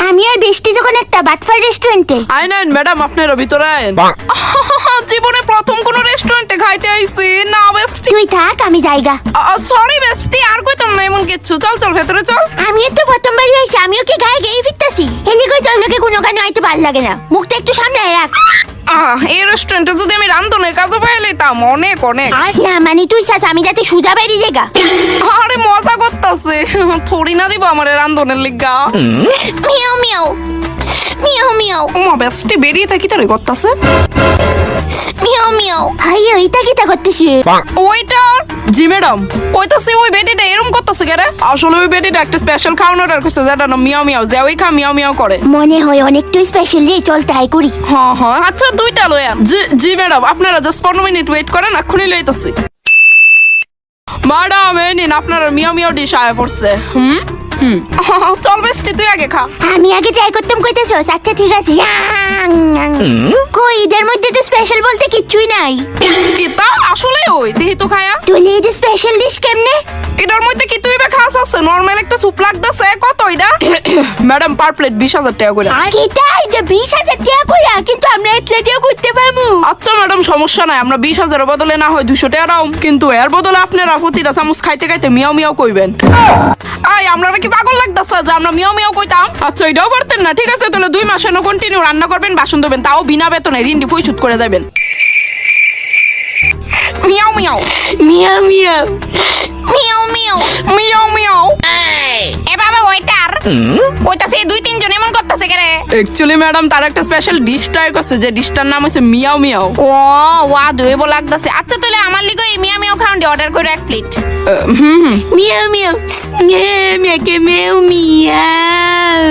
আমি আর বৃষ্টি যখন একটা বাটফার রেস্টুরেন্টে। আইন আইন ম্যাডাম, আপনারা ভিতরে আইন। জীবনে প্রথম কোন রেস্টুরেন্টে খাইতে আইছি না বেস্টি। তুই থাক, আমি যাইগা। সরি বেস্টি, আর কইতাম না এমন কিছু। চল চল ভেতরে চল। আমিও তো প্রথমবারই হয়েছি, আমিও কি গায়ে গেয়ে ফিরতাছি। এদিকে তোর লোকে কোনো গানে হয়তো ভালো লাগে না, মুখটা একটু সামনে রাখ। এই রেস্টুরেন্টে যদি আমি রান্ধনের কাজও পাই লইতাম অনেক অনেক। না মানে তুই চাস আমি যাতে সুজা বাইরে জায়গা। আরে মজা করতাছে, থোড়ি না দিব আমারে রান্ধনের লিগা। মিয়াও মিয়াও মিয়াও মিয়াও ওমা বেস্টি বেরিয়ে থাকি তারে করতাছে। Miao Miao. হাই ওইটা কিটা করতেছি? ওইটার জি ম্যাডাম কইতাছে ওই বেটিটা এরকম করতেছে কেরে। আসলে ওই বেটিটা একটা স্পেশাল খাওয়ানো অর্ডার করছে, যেটা না মিয়াও মিয়াও, যে ওই খা মিয়াও মিয়াও করে। মনে হয় অনেকটা স্পেশাল রে, চল ট্রাই করি। হ্যাঁ হ্যাঁ আচ্ছা দুইটা লয়ান। জি ম্যাডাম, আপনারা জাস্ট 15 মিনিট ওয়েট করেন, এক্ষুনি লইতাছি। ম্যাডাম এই নিন আপনার মিয়াও মিয়াও ডিশ আয়া পড়ছে। চল বেস্টি তুই আগে খা। আমি আগে ট্রাই করতাম কইতেছস? আচ্ছা ঠিক আছে। কই এদের মধ্যে তো স্পেশাল বলতে কিচ্ছুই নাই। কি তা আসলে ওই দেহি তো খায়া। তুই এটা স্পেশাল ডিশ কেমনে? এটার মধ্যে কি তুই বা খাস আছে? নরমাল একটা স্যুপ লাগতাছে। কত এটা? ম্যাডাম পার প্লেট 20,000 টাকা করে। কিটা এটা 20,000 টাকা কইরা? কিন্তু আমরা এতটা টাকা করতে পারবো? আচ্ছা ম্যাডাম সমস্যা নাই, আমরা 20,000 এর বদলে না হয় 200 টাকা দাও, কিন্তু এর বদলে আপনারা প্রতিটা চামচ খাইতে খাইতে মিয়াও মিয়াও কইবেন। আই আমরা কি পাগল লাগতাছে যে আমরা মিয়াও মিয়াও কইতাম? আচ্ছা এটাও পারতেন না? ঠিক আছে তাহলে 2 মাস এনে কন্টিনিউ রান্না করবেন, বাসন ধোবেন, তাও বিনা বেতনে ঋণটি পরিশোধ করে যাবেন। মিয়াও মিয়াও মিয়াও মিয়াও মিয়াও মিয়াও মিয়াও মিয়াও। এ বাবা ওইটার কইতাছে 2-3 জন এমন করতেছে কেরে? অ্যাকচুয়ালি ম্যাডাম তার একটা স্পেশাল ডিশ ট্রাই করছে, যে ডিশটার নাম হচ্ছে মিয়াও মিয়াও। ও ওয়া দইব লাগতাছে। আচ্ছা তাহলে আমার লিগে এই মিয়াও মিয়াও খাওয়ান্ডি অর্ডার করে 1 প্লেট। মিয়াও মিয়াও মিয়াও মিয়াও মিয়াও